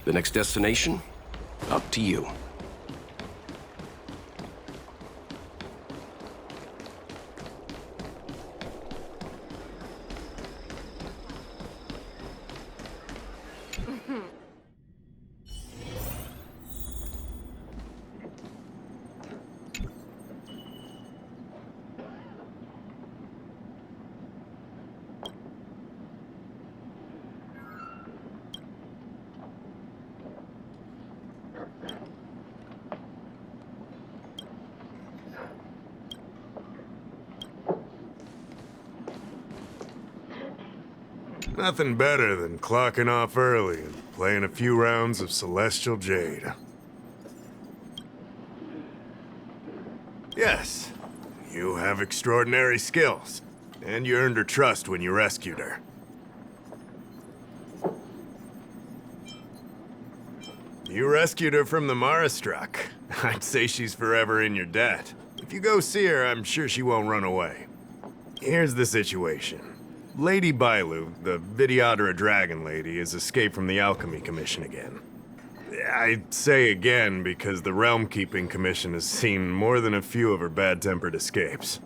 The next destination? Up to you. Nothing better than clocking off early and playing a few rounds of Celestial Jade. Yes, you have extraordinary skills, and you earned her trust when you rescued her. You rescued her from the Marastruck. I'd say she's forever in your debt. If you go see her, I'm sure she won't run away. Here's the situation. Lady Bailu, the Videodora Dragon Lady, has escaped from the Alchemy Commission again. I say again because the Realm Keeping Commission has seen more than a few of her bad-tempered escapes.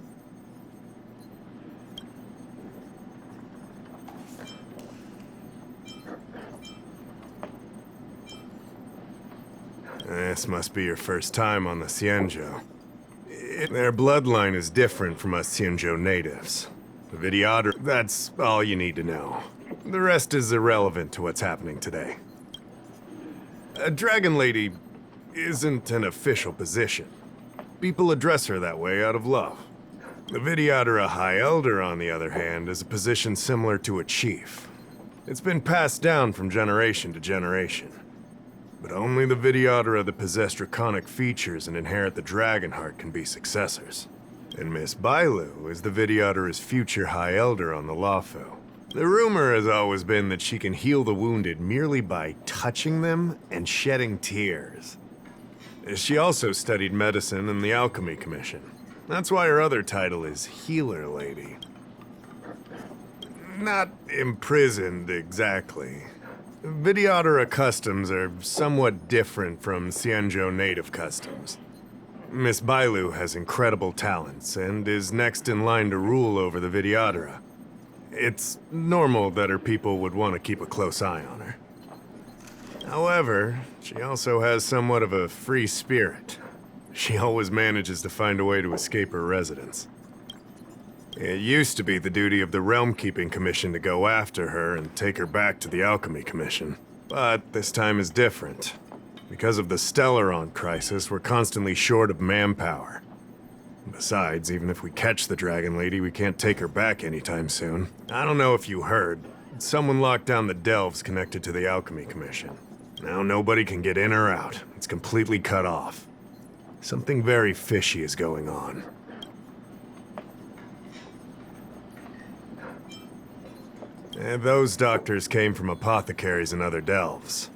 This must be your first time on the Xianzhou. Their bloodline is different from us Xianzhou natives. The Videodora, that's all you need to know. The rest is irrelevant to what's happening today. A Dragon Lady isn't an official position. People address her that way out of love. The Videodora High Elder, on the other hand, is a position similar to a chief. It's been passed down from generation to generation. But only the Videodora that possess draconic features and inherit the dragon heart can be successors. And Miss Bailu is the Videodora's future High Elder on the Lawfu. The rumor has always been that she can heal the wounded merely by touching them and shedding tears. She also studied medicine in the Alchemy Commission. That's why her other title is Healer Lady. Not imprisoned, exactly. Videodora customs are somewhat different from Xianzhou native customs. Miss Bailu has incredible talents and is next in line to rule over the Videodora. It's normal that her people would want to keep a close eye on her. However, she also has somewhat of a free spirit. She always manages to find a way to escape her residence. It used to be the duty of the Realm Keeping Commission to go after her and take her back to the Alchemy Commission. But this time is different. Because of the Stellaron crisis, we're constantly short of manpower. Besides, even if we catch the Dragon Lady, we can't take her back anytime soon. I don't know if you heard, someone locked down the delves connected to the Alchemy Commission. Now nobody can get in or out. It's completely cut off. Something very fishy is going on. And those doctors came from apothecaries and other delves.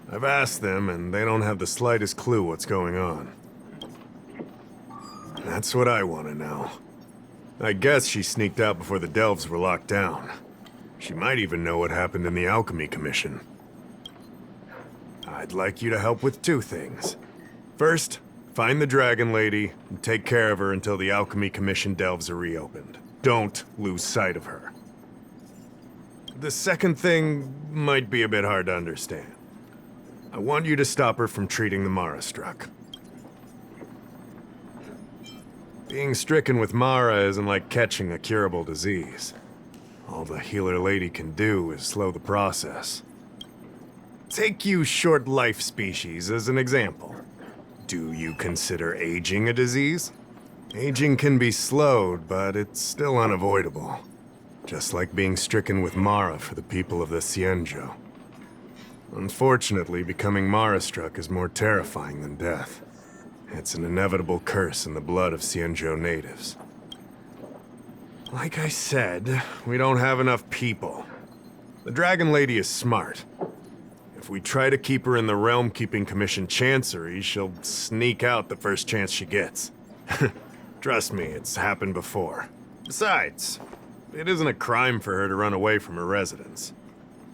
I've asked them, and they don't have the slightest clue what's going on. That's what I want to know. I guess she sneaked out before the delves were locked down. She might even know what happened in the Alchemy Commission. I'd like you to help with two things. First, find the Dragon Lady and take care of her until the Alchemy Commission delves are reopened. Don't lose sight of her. The second thing might be a bit hard to understand. I want you to stop her from treating the Marastruck. Being stricken with Mara isn't like catching a curable disease. All the Healer Lady can do is slow the process. Take you short life species as an example. Do you consider aging a disease? Aging can be slowed, but it's still unavoidable. Just like being stricken with Mara for the people of the Xianzhou. Unfortunately, becoming Mara-struck is more terrifying than death. It's an inevitable curse in the blood of Xianzhou natives. Like I said, we don't have enough people. The Dragon Lady is smart. If we try to keep her in the Realm Keeping Commission Chancery, she'll sneak out the first chance she gets. Trust me, it's happened before. Besides, it isn't a crime for her to run away from her residence.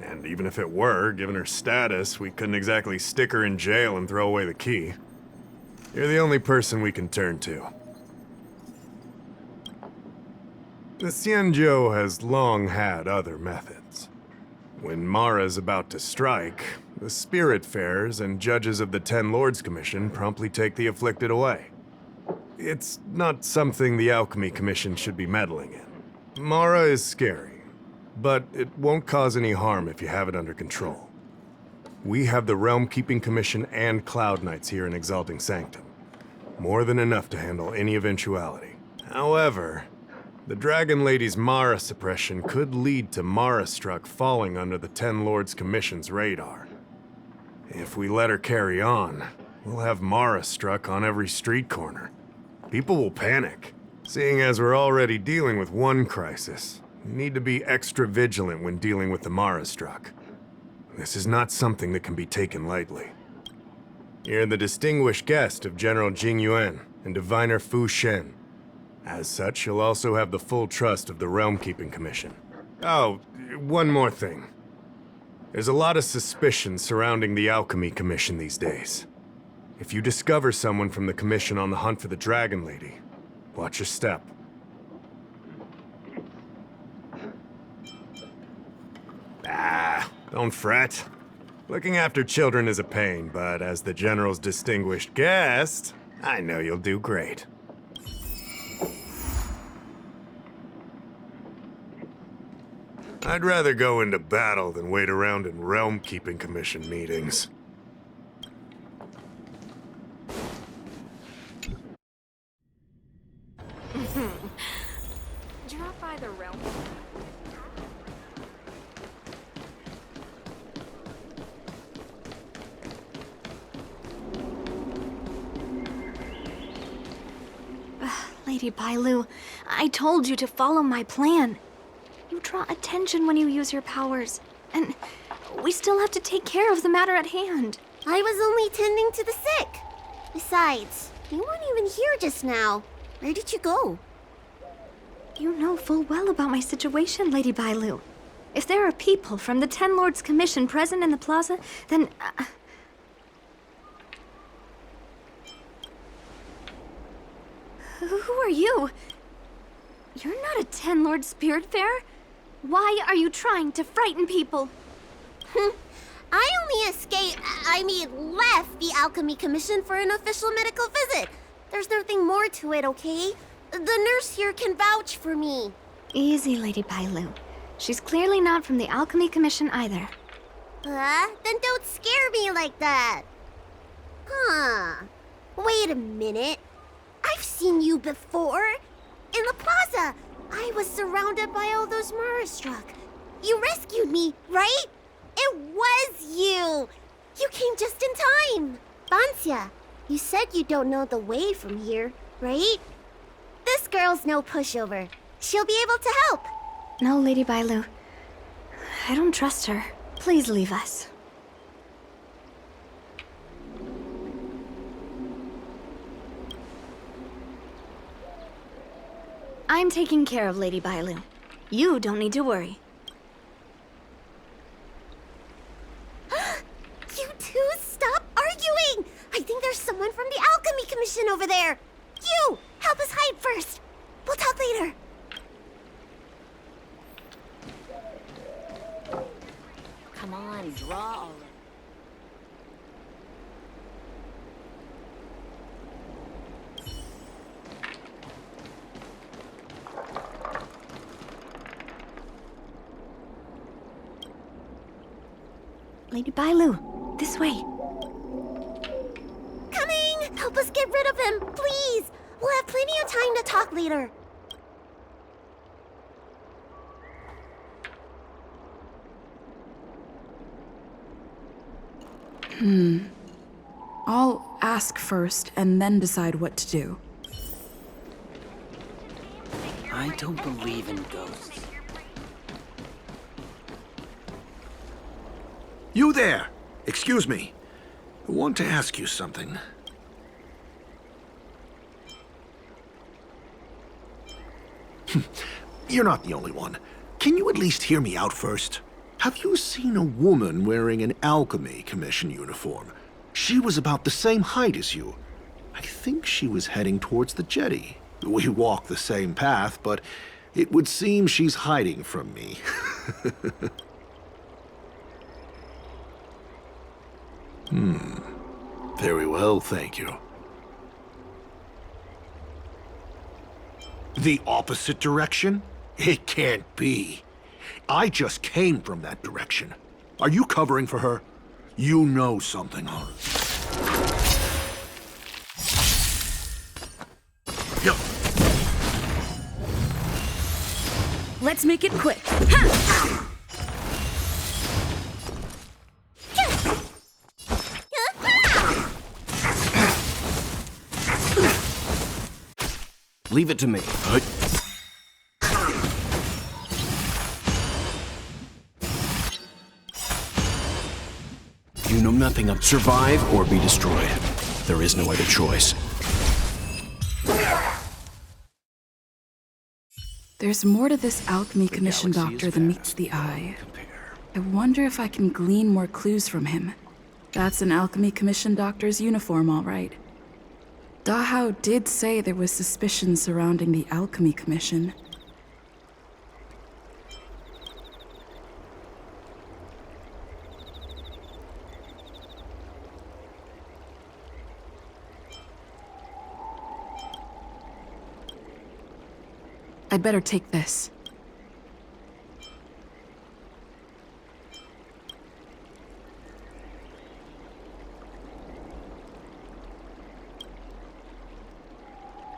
And even if it were, given her status, we couldn't exactly stick her in jail and throw away the key. You're the only person we can turn to. The Xianzhou has long had other methods. When Mara's about to strike, the Spiritfarers and judges of the Ten Lords Commission promptly take the afflicted away. It's not something the Alchemy Commission should be meddling in. Mara is scary, but it won't cause any harm if you have it under control. We have the Realm Keeping Commission and Cloud Knights here in Exalting Sanctum. More than enough to handle any eventuality. However, the Dragon Lady's Mara suppression could lead to Mara Struck falling under the Ten Lords Commission's radar. If we let her carry on, we'll have Mara Struck on every street corner. People will panic. Seeing as we're already dealing with one crisis, we need to be extra vigilant when dealing with the Mara Struck. This is not something that can be taken lightly. You're the distinguished guest of General Jing Yuan and Diviner Fu Shen. As such, you'll also have the full trust of the Realm Keeping Commission. Oh, one more thing. There's a lot of suspicion surrounding the Alchemy Commission these days. If you discover someone from the Commission on the hunt for the Dragon Lady, watch your step. Don't fret. Looking after children is a pain, but as the General's distinguished guest, I know you'll do great. I'd rather go into battle than wait around in Realm Keeping Commission meetings. Drop by the realm. Lady Bailu, I told you to follow my plan. You draw attention when you use your powers, and we still have to take care of the matter at hand. I was only tending to the sick. Besides, you weren't even here just now. Where did you go? You know full well about my situation, Lady Bailu. If there are people from the Ten Lords Commission present in the plaza, then... Who are you? You're not a Ten Lord Spiritfarer. Why are you trying to frighten people? I only left the Alchemy Commission for an official medical visit. There's nothing more to it, okay? The nurse here can vouch for me. Easy, Lady Bailu. She's clearly not from the Alchemy Commission either. Then don't scare me like that. Huh. Wait a minute. I've seen you before. In the plaza. I was surrounded by all those Mara Struck. You rescued me, right? It was you. You came just in time. Banxia, you said you don't know the way from here, right? This girl's no pushover. She'll be able to help. No, Lady Bailu. I don't trust her. Please leave us. I'm taking care of Lady Bailu. You don't need to worry. You two, stop arguing! I think there's someone from the Alchemy Commission over there. You, help us hide first. We'll talk later. Come on, draw already. Lady Bailu, this way. Coming! Help us get rid of him, please! We'll have plenty of time to talk later. I'll ask first and then decide what to do. I don't believe in ghosts. You there! Excuse me. I want to ask you something. You're not the only one. Can you at least hear me out first? Have you seen a woman wearing an Alchemy Commission uniform? She was about the same height as you. I think she was heading towards the jetty. We walk the same path, but it would seem she's hiding from me. Very well, thank you. The opposite direction? It can't be. I just came from that direction. Are you covering for her? You know something, huh? Yep. Let's make it quick. Leave it to me. You know nothing of survive or be destroyed. There is no other choice. There's more to this Alchemy Commission doctor than meets the eye. I wonder if I can glean more clues from him. That's an Alchemy Commission doctor's uniform, all right. Dahao did say there was suspicion surrounding the Alchemy Commission. I'd better take this.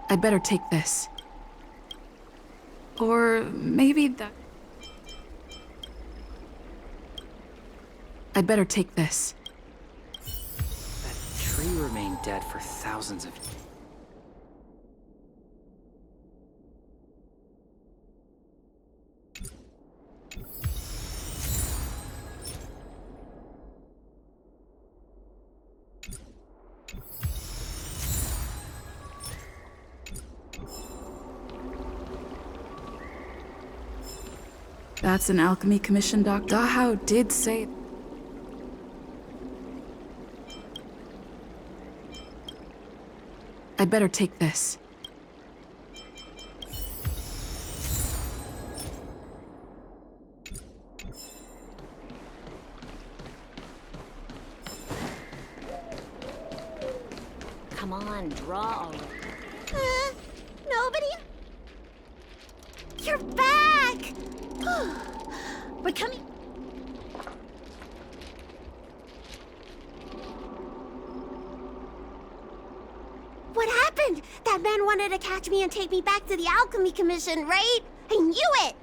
I'd better take this. Or maybe that... I'd better take this. That tree remained dead for thousands of years. That's an Alchemy Commission doctor. Dahao did say... I'd better take this. Come on, draw already. Nobody? You're back! We're coming. What happened? That man wanted to catch me and take me back to the Alchemy Commission, right? I knew it!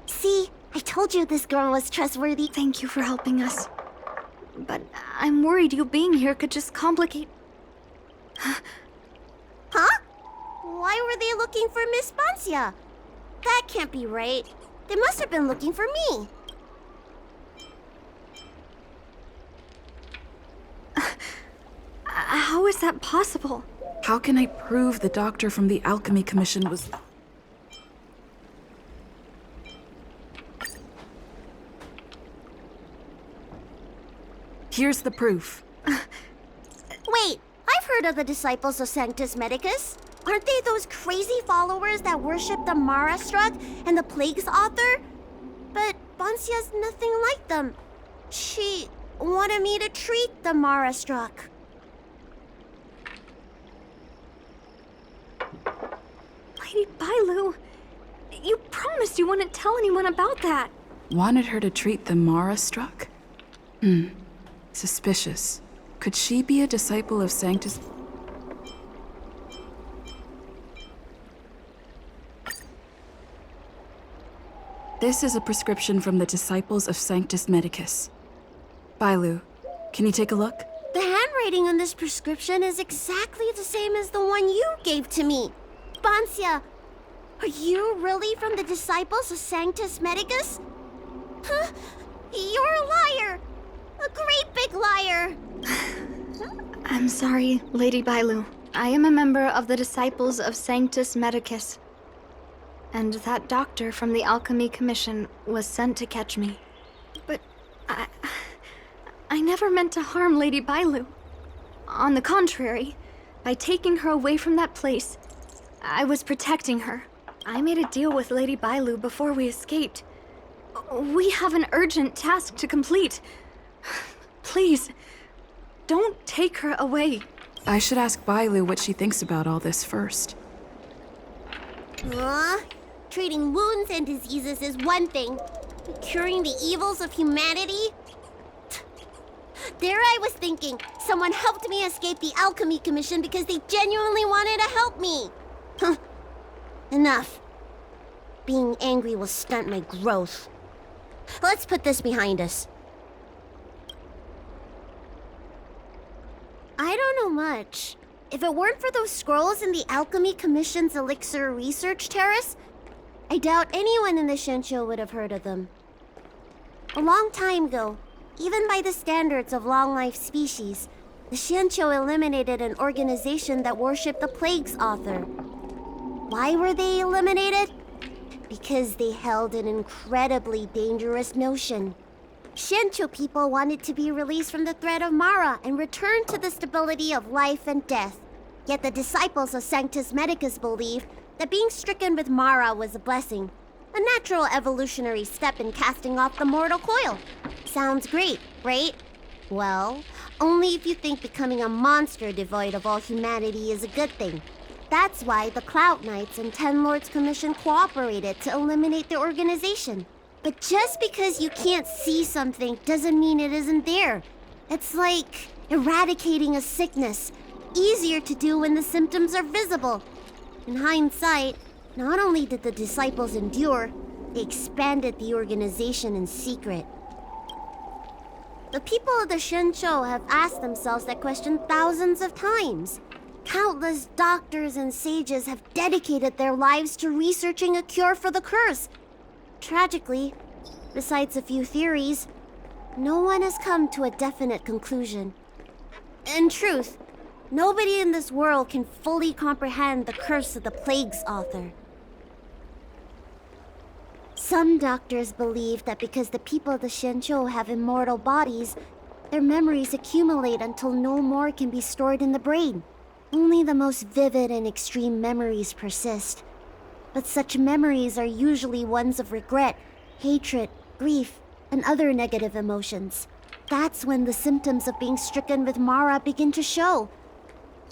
See, I told you this girl was trustworthy. Thank you for helping us. But I'm worried you being here could just complicate... Huh? Why were they looking for Miss Bancia? That can't be right. They must have been looking for me. How is that possible? How can I prove the doctor from the Alchemy Commission was... Here's the proof. Wait, I've heard of the disciples of Sanctus Medicus. Aren't they those crazy followers that worship the Mara Struck and the Plague's author? But Bancia's nothing like them. She wanted me to treat the Mara Struck. Lady Bailu, you promised you wouldn't tell anyone about that. Wanted her to treat the Mara struck? Suspicious. Could she be a disciple of Sanctus? This is a prescription from the disciples of Sanctus Medicus. Bailu, can you take a look? The handwriting on this prescription is exactly the same as the one you gave to me. Bancia, are you really from the disciples of Sanctus Medicus? Huh? You're a liar! A great big liar! I'm sorry, Lady Bailu. I am a member of the Disciples of Sanctus Medicus. And that doctor from the Alchemy Commission was sent to catch me. But I never meant to harm Lady Bailu. On the contrary, by taking her away from that place, I was protecting her. I made a deal with Lady Bailu before we escaped. We have an urgent task to complete. Please, don't take her away. I should ask Bailu what she thinks about all this first. Treating wounds and diseases is one thing. Curing the evils of humanity? There I was thinking, someone helped me escape the Alchemy Commission because they genuinely wanted to help me. Enough. Being angry will stunt my growth. Let's put this behind us. I don't know much. If it weren't for those scrolls in the Alchemy Commission's Elixir Research Terrace, I doubt anyone in the Shensho would have heard of them. A long time ago, even by the standards of long-life species, the Shensho eliminated an organization that worshipped the Plague's author. Why were they eliminated? Because they held an incredibly dangerous notion. Shensho people wanted to be released from the threat of Mara and return to the stability of life and death. Yet the disciples of Sanctus Medicus believed that being stricken with Mara was a blessing, a natural evolutionary step in casting off the mortal coil. Sounds great, right? Well, only if you think becoming a monster devoid of all humanity is a good thing. That's why the Cloud Knights and Ten Lords Commission cooperated to eliminate the organization. But just because you can't see something doesn't mean it isn't there. It's like eradicating a sickness. Easier to do when the symptoms are visible. In hindsight, not only did the disciples endure, they expanded the organization in secret. The people of the Shensho have asked themselves that question thousands of times. Countless doctors and sages have dedicated their lives to researching a cure for the curse. Tragically, besides a few theories, no one has come to a definite conclusion. In truth, nobody in this world can fully comprehend the curse of the Plague's author. Some doctors believe that because the people of the Shensho have immortal bodies, their memories accumulate until no more can be stored in the brain. Only the most vivid and extreme memories persist. But such memories are usually ones of regret, hatred, grief, and other negative emotions. That's when the symptoms of being stricken with Mara begin to show.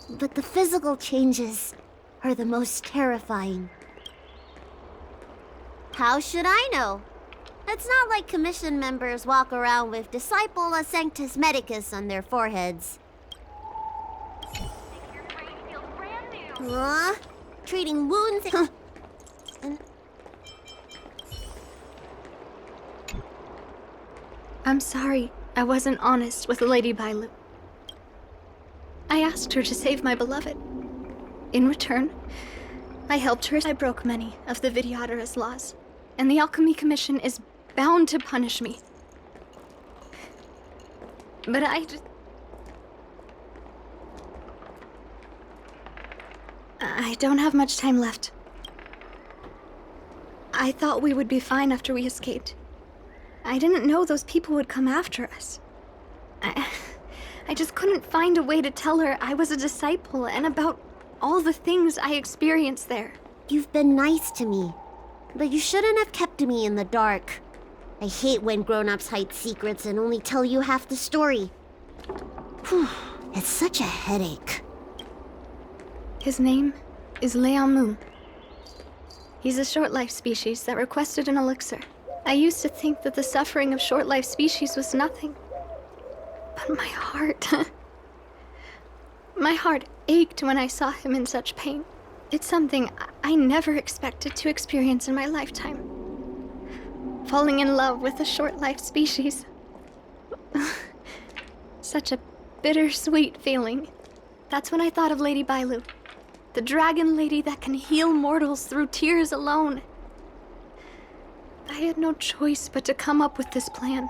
But the physical changes are the most terrifying. How should I know? It's not like commission members walk around with Disciple of Sanctus Medicus on their foreheads. Treating wounds and... I'm sorry I wasn't honest with Lady Bailu. I asked her to save my beloved. In return, I helped her. I broke many of the Videodorus laws, and the Alchemy Commission is bound to punish me. But I don't have much time left. I thought we would be fine after we escaped. I didn't know those people would come after us. I just couldn't find a way to tell her I was a disciple and about all the things I experienced there. You've been nice to me, but you shouldn't have kept me in the dark. I hate when grown-ups hide secrets and only tell you half the story. Whew, it's such a headache. His name is Leamu. He's a short-life species that requested an elixir. I used to think that the suffering of short-life species was nothing. But my heart... my heart ached when I saw him in such pain. It's something I never expected to experience in my lifetime. Falling in love with a short-life species. Such a bittersweet feeling. That's when I thought of Lady Bailu. The dragon lady that can heal mortals through tears alone. I had no choice but to come up with this plan.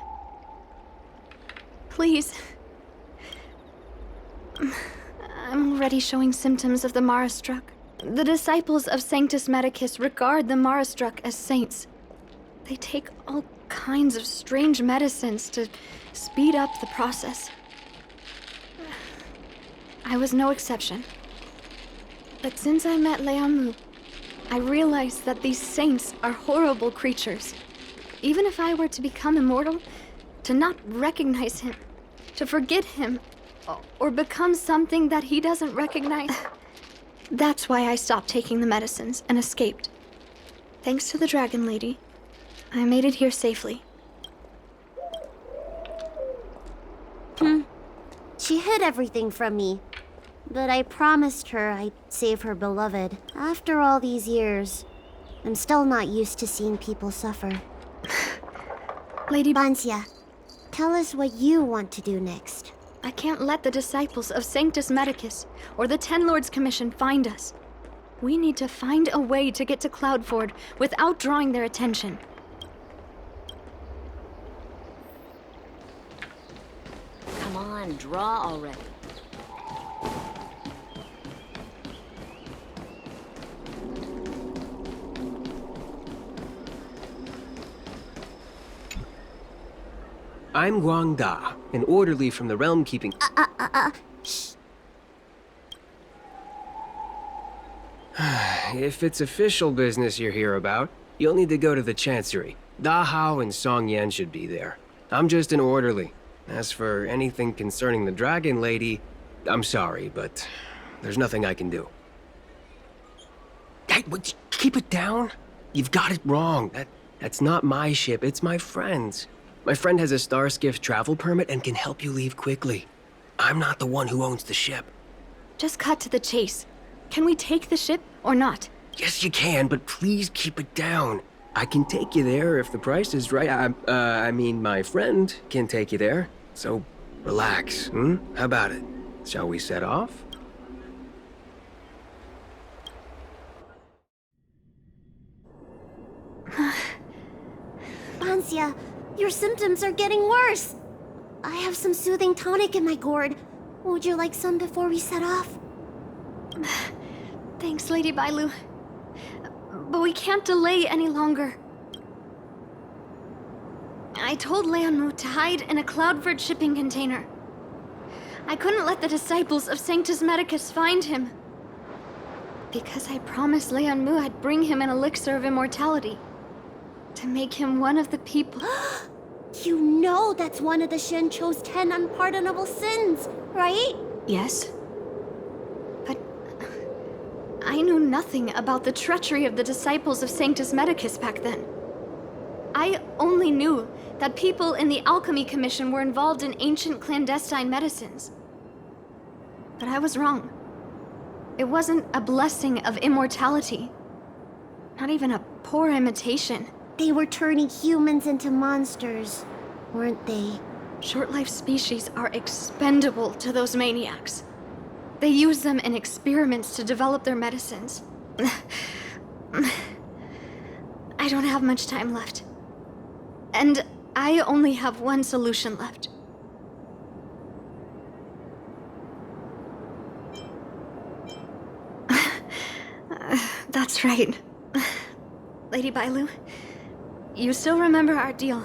Please. I'm already showing symptoms of the Marastruck. The disciples of Sanctus Medicus regard the Marastruck as saints. They take all kinds of strange medicines to speed up the process. I was no exception. But since I met Leamu, I realized that these saints are horrible creatures. Even if I were to become immortal, to not recognize him, to forget him, or become something that he doesn't recognize. That's why I stopped taking the medicines and escaped. Thanks to the Dragon Lady, I made it here safely. She hid everything from me. But I promised her I'd save her beloved. After all these years, I'm still not used to seeing people suffer. Lady Bancia, tell us what you want to do next. I can't let the disciples of Sanctus Medicus or the Ten Lords Commission find us. We need to find a way to get to Cloudford without drawing their attention. Come on, draw already. I'm Guang Da, an orderly from the Realm Keeping. Shh. If it's official business you're here about, you'll need to go to the Chancery. Da Hao and Song Yan should be there. I'm just an orderly. As for anything concerning the Dragon Lady, I'm sorry, but there's nothing I can do. Hey, keep it down. You've got it wrong. That's not my ship, it's my friend's. My friend has a Starskiff travel permit and can help you leave quickly. I'm not the one who owns the ship. Just cut to the chase. Can we take the ship or not? Yes, you can, but please keep it down. I can take you there if the price is right. I mean, my friend can take you there. So, relax, How about it? Shall we set off? Bancia, your symptoms are getting worse. I have some soothing tonic in my gourd. Would you like some before we set off? Thanks, Lady Bailu. But we can't delay any longer. I told Leonmu to hide in a Cloudford shipping container. I couldn't let the disciples of Sanctus Medicus find him. Because I promised Leonmu I'd bring him an elixir of immortality. To make him one of the people. You know that's one of the Shencho's 10 unpardonable sins, right? Yes. But I knew nothing about the treachery of the disciples of Sanctus Medicus back then. I only knew that people in the Alchemy Commission were involved in ancient clandestine medicines. But I was wrong. It wasn't a blessing of immortality. Not even a poor imitation. They were turning humans into monsters, weren't they? Short-life species are expendable to those maniacs. They use them in experiments to develop their medicines. I don't have much time left. And I only have one solution left. That's right. Lady Bailu, you still remember our deal,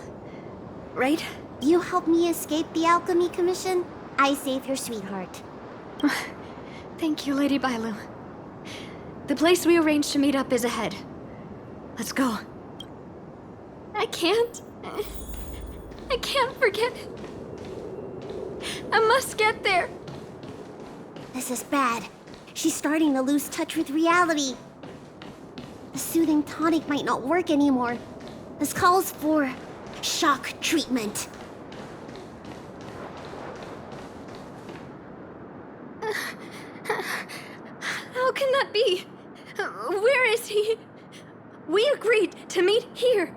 right? You help me escape the Alchemy Commission, I save your sweetheart. Thank you, Lady Bailu. The place we arranged to meet up is ahead. Let's go. I can't forget it. I must get there. This is bad. She's starting to lose touch with reality. The soothing tonic might not work anymore. This calls for shock treatment. How can that be? Where is he? We agreed to meet here.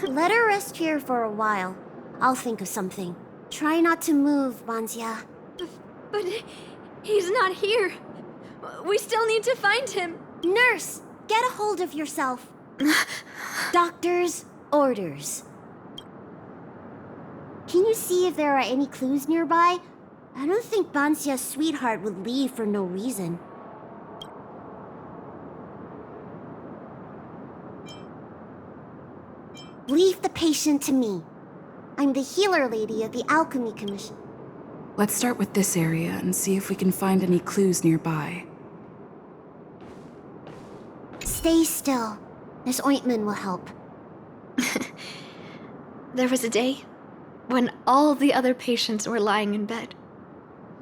Let her rest here for a while. I'll think of something. Try not to move, Bancia. But he's not here. We still need to find him. Nurse, get a hold of yourself. Doctor's orders. Can you see if there are any clues nearby? I don't think Bansia's sweetheart would leave for no reason. Leave the patient to me. I'm the healer lady of the Alchemy Commission. Let's start with this area and see if we can find any clues nearby. Stay still. This ointment will help. There was a day when all the other patients were lying in bed,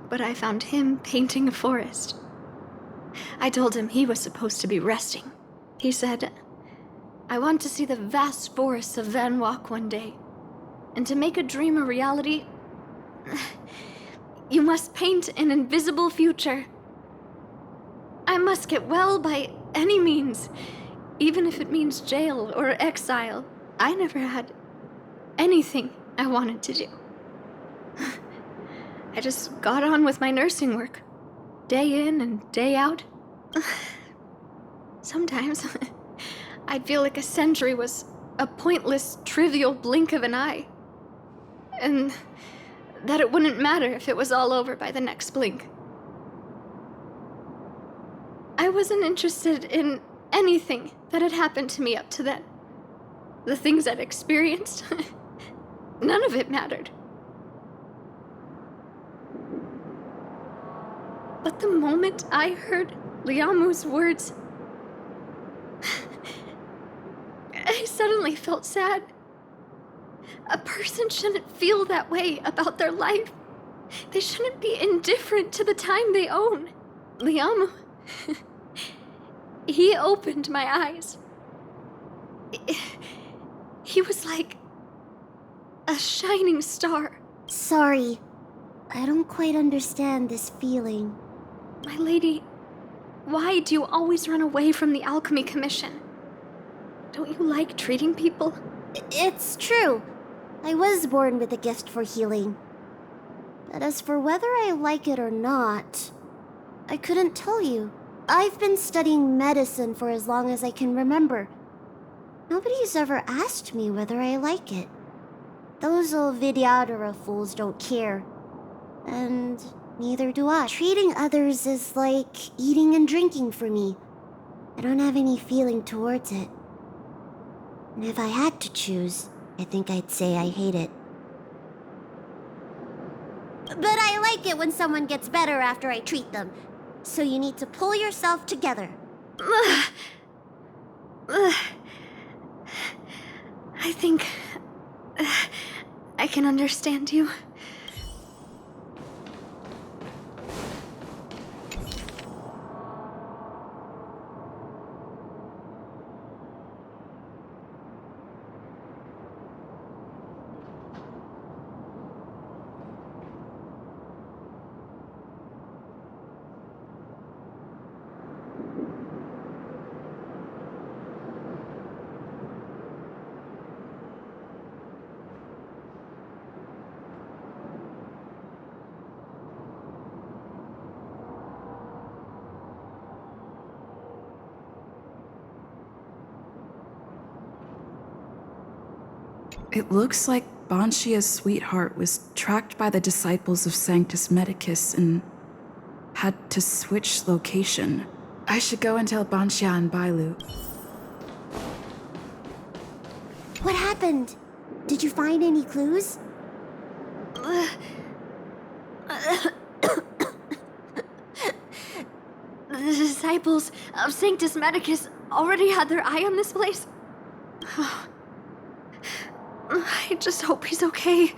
but I found him painting a forest. I told him he was supposed to be resting. He said, "I want to see the vast forests of Van Walk one day, and to make a dream a reality, you must paint an invisible future. I must get well by any means, even if it means jail or exile. I never had anything I wanted to do. I just got on with my nursing work, day in and day out. Sometimes I'd feel like a century was a pointless, trivial blink of an eye, and that it wouldn't matter if it was all over by the next blink. I wasn't interested in anything that had happened to me up to then. The things I'd experienced, none of it mattered. But the moment I heard Liamu's words, I suddenly felt sad. A person shouldn't feel that way about their life. They shouldn't be indifferent to the time they own. Liamu, he opened my eyes. He was like a shining star. Sorry, I don't quite understand this feeling. My lady, why do you always run away from the Alchemy Commission? Don't you like treating people? It's true. I was born with a gift for healing. But as for whether I like it or not, I couldn't tell you. I've been studying medicine for as long as I can remember. Nobody's ever asked me whether I like it. Those old Vidyadhara fools don't care. And neither do I. Treating others is like eating and drinking for me. I don't have any feeling towards it. And if I had to choose, I think I'd say I hate it. But I like it when someone gets better after I treat them. So you need to pull yourself together. I think I can understand you. It looks like Banshia's sweetheart was tracked by the disciples of Sanctus Medicus and had to switch location. I should go and tell Banshia and Bailu. What happened? Did you find any clues? The disciples of Sanctus Medicus already had their eye on this place. I just hope he's okay.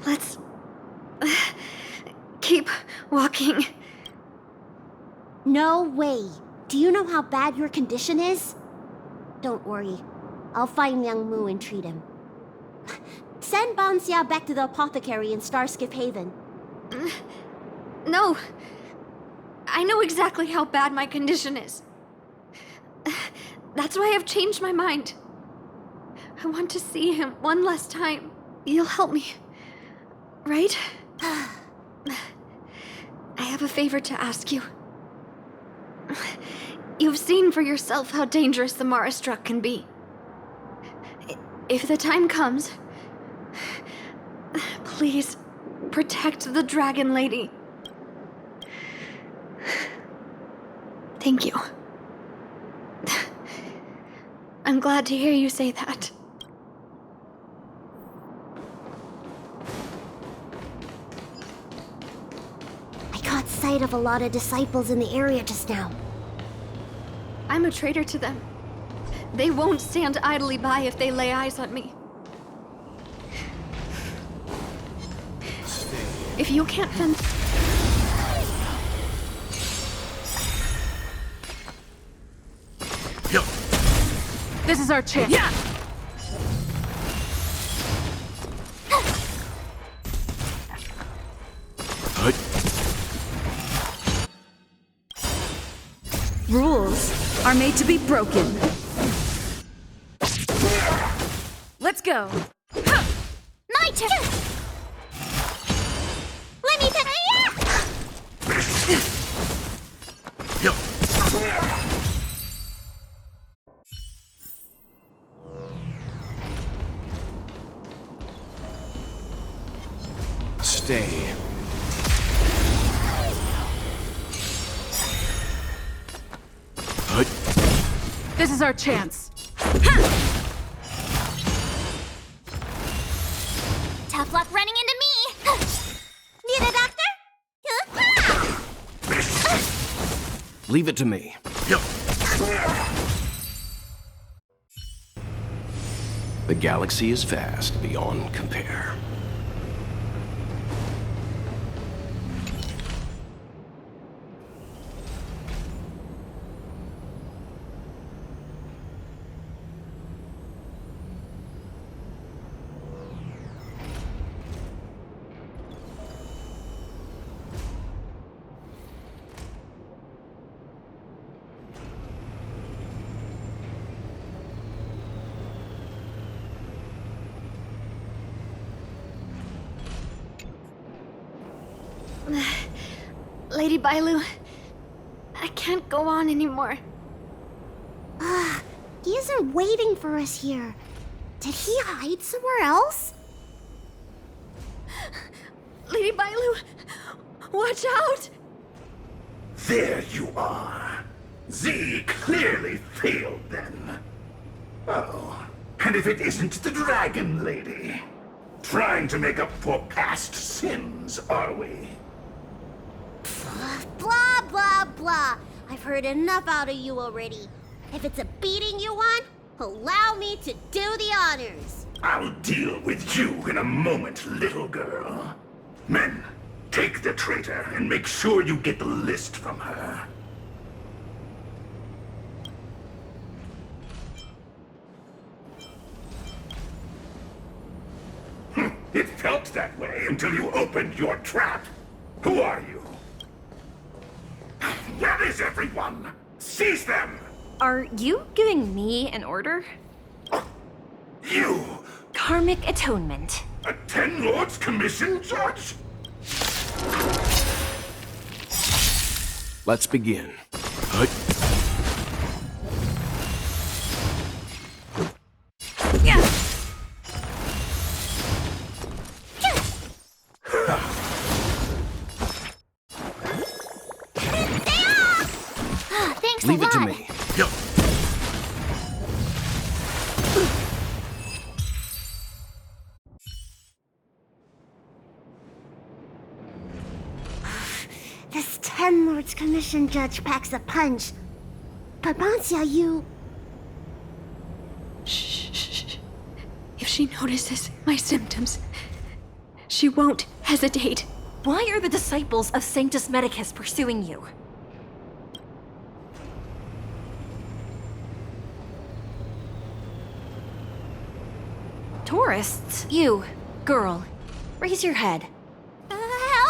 Let's keep walking. No way. Do you know how bad your condition is? Don't worry. I'll find Young Mu and treat him. Send Bansia back to the apothecary in Starskip Haven. No. I know exactly how bad my condition is. That's why I've changed my mind. I want to see him one last time. You'll help me, right? I have a favor to ask you. You've seen for yourself how dangerous the Mara Struck can be. If the time comes, Please, protect the Dragon Lady. Thank you. I'm glad to hear you say that. I caught sight of a lot of disciples in the area just now. I'm a traitor to them. They won't stand idly by if they lay eyes on me. If you can't fend... This is our chance. Yeah! Rules are made to be broken. Let's go. My turn! Let me Stay. This is our chance. Tough luck running into me! Need a doctor? Leave it to me. The galaxy is vast beyond compare. Lady Bailu, I can't go on anymore. He isn't waiting for us here. Did he hide somewhere else? Lady Bailu, watch out! There you are. Z clearly failed then. Oh, and if it isn't the Dragon Lady? Trying to make up for past sins, are we? Blah, blah, blah. I've heard enough out of you already. If it's a beating you want, allow me to do the honors. I'll deal with you in a moment, little girl. Men, take the traitor and make sure you get the list from her. It felt that way until you opened your trap. Who are you? Where is everyone? Seize them! Are you giving me an order? You! Karmic atonement. A Ten Lords Commission judge? Let's begin. Yeah. Thanks Leave a it to lot. me. This Ten Lords Commission judge packs a punch. But Bancia, you... Shh. If she notices my symptoms, she won't hesitate. Why are the disciples of Sanctus Medicus pursuing you? Tourists? You, girl, raise your head.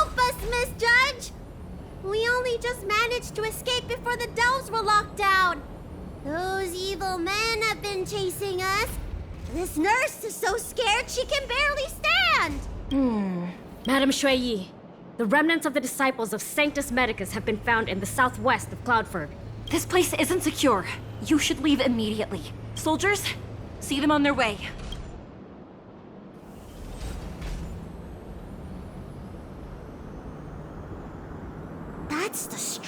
help us, Miss Judge! We only just managed to escape before the dells were locked down. Those evil men have been chasing us. This nurse is so scared she can barely stand. Madame Shui, the remnants of the disciples of Sanctus Medicus have been found in the southwest of Cloudford. This place isn't secure. You should leave immediately. Soldiers, see them on their way.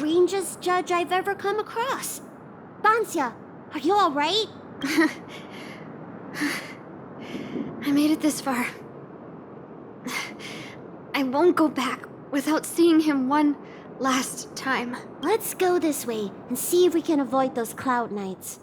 strangest judge I've ever come across. Bansia, are you alright? I made it this far. I won't go back without seeing him one last time. Let's go this way and see if we can avoid those cloud nights.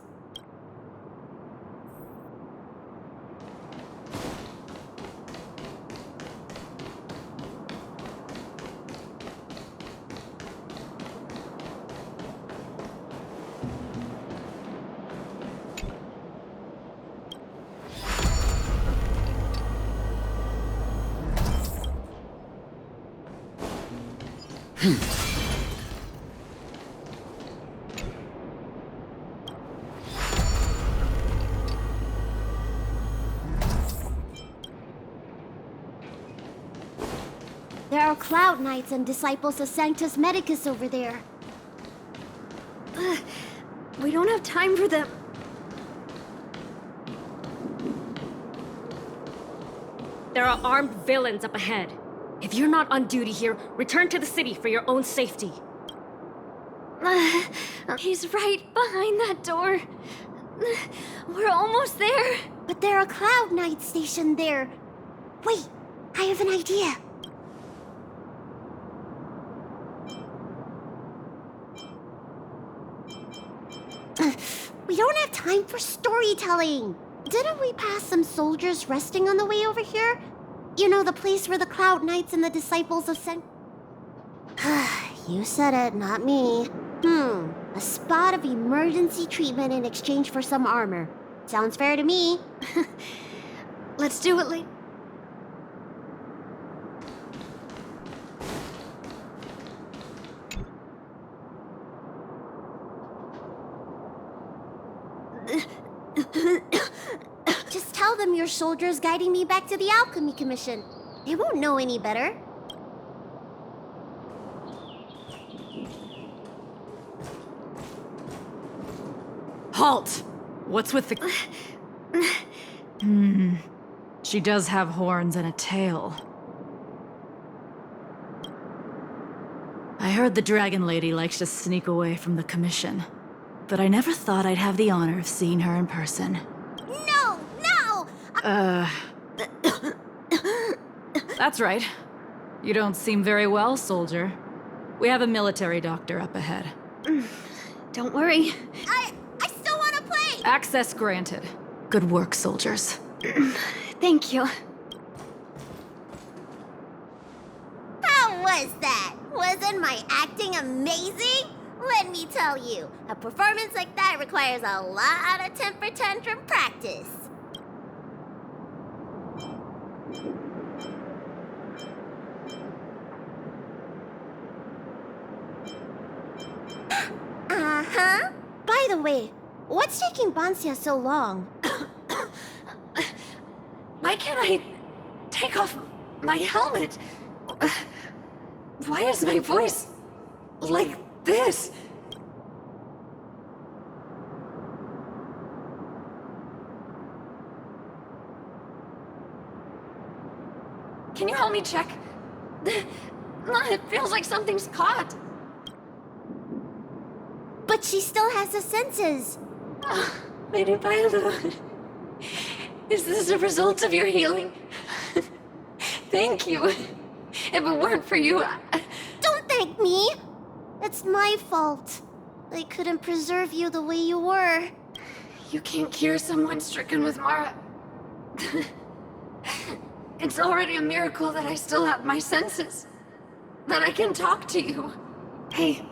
There are Cloud Knights and Disciples of Sanctus Medicus over there. We don't have time for them. There are armed villains up ahead. If you're not on duty here, return to the city for your own safety. He's right behind that door. We're almost there. But there are Cloud Knights stationed there. Wait, I have an idea. We don't have time for storytelling. Didn't we pass some soldiers resting on the way over here? You know, the place where the Cloud Knights and the Disciples of You said it, not me. A spot of emergency treatment in exchange for some armor. Sounds fair to me. Let's do it, Lee. Just tell them your soldiers guiding me back to the Alchemy Commission. They won't know any better. Halt! What's with the... She does have horns and a tail. I heard the Dragon Lady likes to sneak away from the Commission, but I never thought I'd have the honor of seeing her in person. No! No! That's right. You don't seem very well, soldier. We have a military doctor up ahead. Don't worry. I still want to play! Access granted. Good work, soldiers. Thank you. How was that? Wasn't my acting amazing? Let me tell you, a performance like that requires a lot of temper tantrum practice. Uh-huh. By the way, what's taking Bansia so long? Why can't I take off my helmet? Why is my voice like this? Can you help me check? It feels like something's caught. But she still has the senses. Lady Bailu, is this a result of your healing? Thank you. If it weren't for you, Don't thank me. It's my fault. I couldn't preserve you the way you were. You can't cure someone stricken with Mara. It's already a miracle that I still have my senses. That I can talk to you. Hey.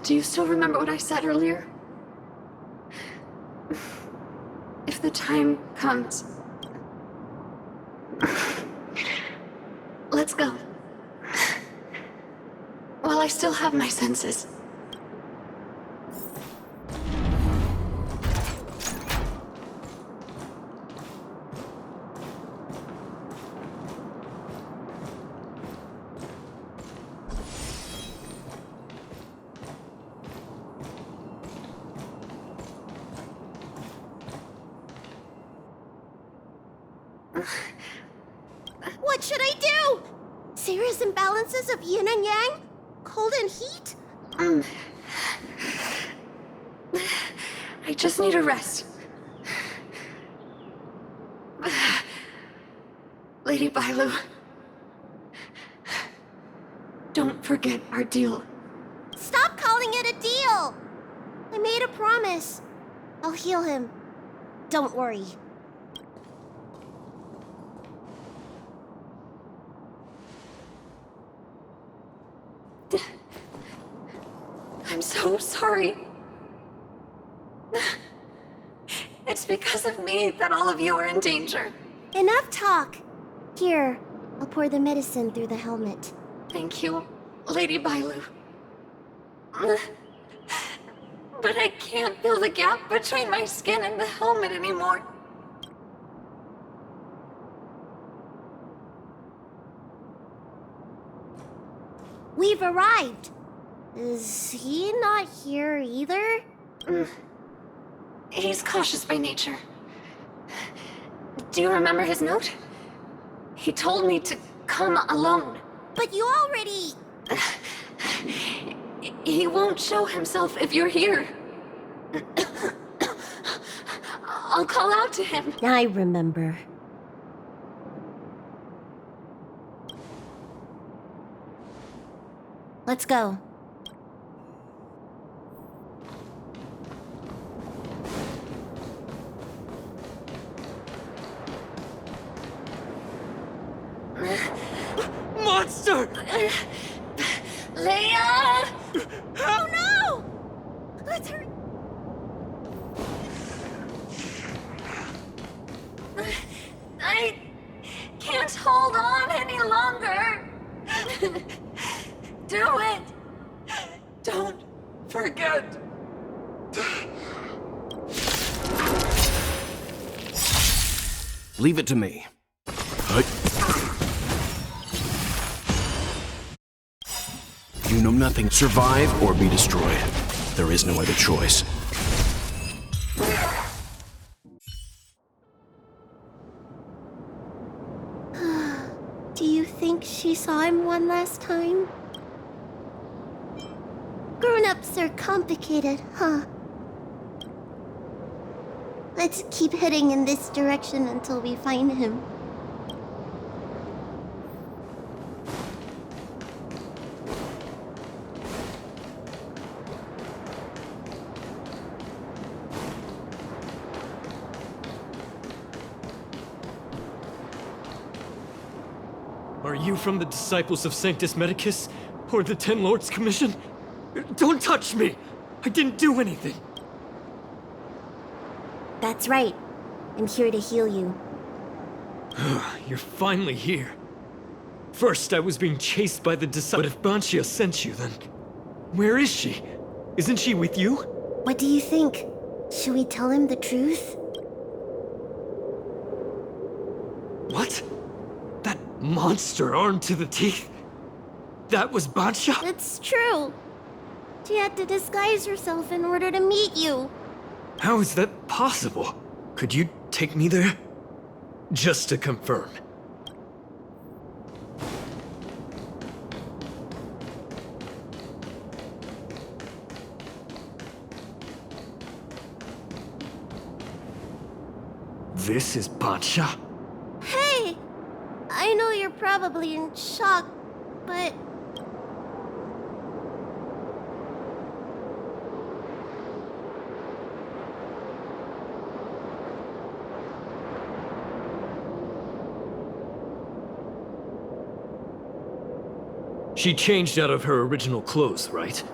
Do you still remember what I said earlier? If the time comes... Let's go. While I still have my senses. What should I do? Serious imbalances of yin and yang? cold and heat? I just need a rest. Lady Bailu, don't forget our deal. Stop calling it a deal! I made a promise. I'll heal him. Don't worry. I'm so sorry. It's because of me that all of you are in danger. Enough talk. Here, I'll pour the medicine through the helmet. Thank you, Lady Bailu. But I can't feel the gap between my skin and the helmet anymore. We've arrived. Is he not here either? He's cautious by nature. Do you remember his note? He told me to come alone. But you already... He won't show himself if you're here. I'll call out to him. I remember. Let's go. Monster! Leia! Oh no! Let's hurry. I can't hold on any longer. Do it. Don't forget. Leave it to me. You know nothing. Survive or be destroyed. There is no other choice. Do you think she saw him one last time? Grown-ups are complicated, huh? Let's keep heading in this direction until we find him. Are you from the Disciples of Sanctus Medicus? Or the Ten Lords Commission? Don't touch me! I didn't do anything! That's right. I'm here to heal you. You're finally here. First, I was being chased by the Disciples. But if Banshia sent you, then... where is she? Isn't she with you? What do you think? Should we tell him the truth? What? That monster armed to the teeth? That was Banshia? It's true. She had to disguise herself in order to meet you. How is that possible? Could you take me there? Just to confirm. This is Banshia? Hey! I know you're probably in shock, but... She changed out of her original clothes, right?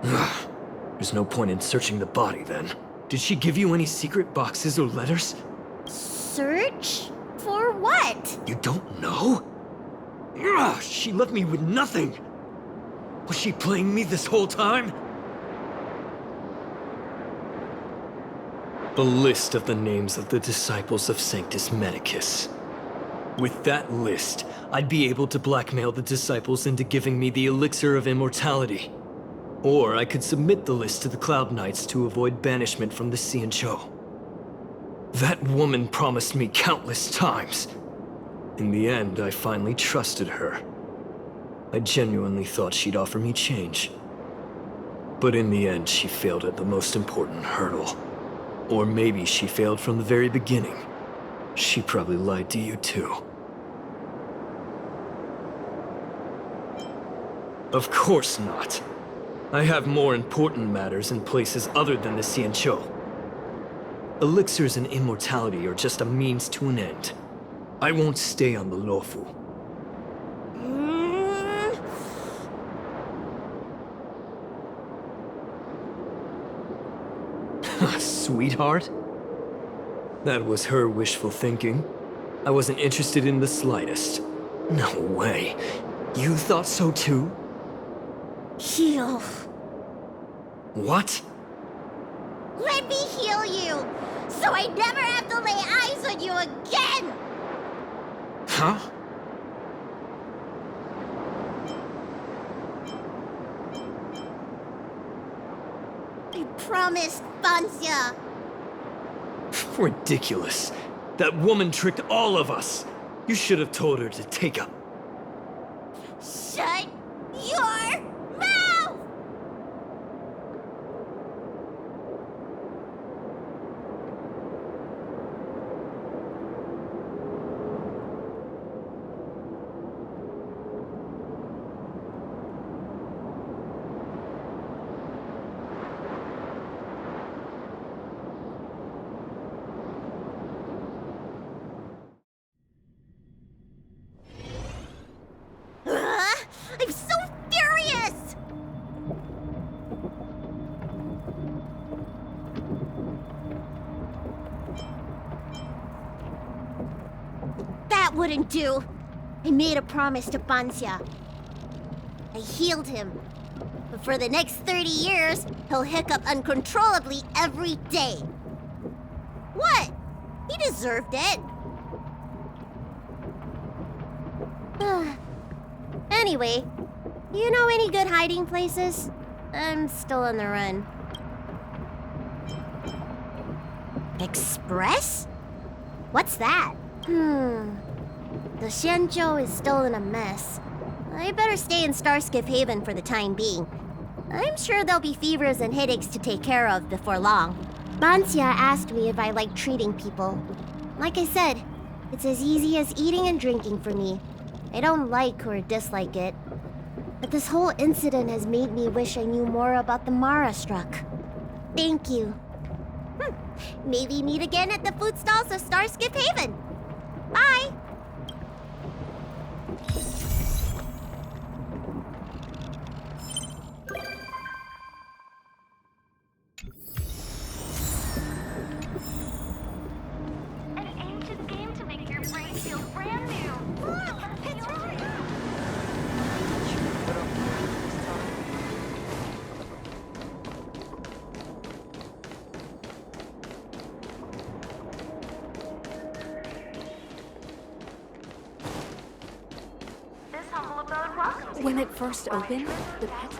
Ugh. There's no point in searching the body, then. Did she give you any secret boxes or letters? Search? For what? You don't know? Ugh, she left me with nothing! Was she playing me this whole time? A list of the names of the Disciples of Sanctus Medicus. With that list, I'd be able to blackmail the Disciples into giving me the Elixir of Immortality. Or I could submit the list to the Cloud Knights to avoid banishment from the Xianzhou. That woman promised me countless times. In the end, I finally trusted her. I genuinely thought she'd offer me change. But in the end, she failed at the most important hurdle. Or maybe she failed from the very beginning. She probably lied to you too. Of course not. I have more important matters in places other than the Xianzhou. Elixirs and immortality are just a means to an end. I won't stay on the Luofu. Sweetheart? That was her wishful thinking. I wasn't interested in the slightest. No way. You thought so too? Heal. What? Let me heal you, so I never have to lay eyes on you again! Huh? I promised, Bansia. Ridiculous. That woman tricked all of us. You should have told her to take a... Shut your mouth! I'm so furious! That wouldn't do. I made a promise to Bansia. I healed him. But for the next 30 years, he'll hiccup uncontrollably every day. What? He deserved it. Anyway, you know any good hiding places? I'm still on the run. Express? What's that? The Xianzhou is still in a mess. I better stay in Starskip Haven for the time being. I'm sure there'll be fevers and headaches to take care of before long. Bansia asked me if I like treating people. Like I said, it's as easy as eating and drinking for me. I don't like or dislike it. But this whole incident has made me wish I knew more about the Mara struck. Thank you. Maybe meet again at the food stalls of Starskip Haven. Bye! An ancient game to make your brain feel brand new. Look, it's right. When it first opened, the pets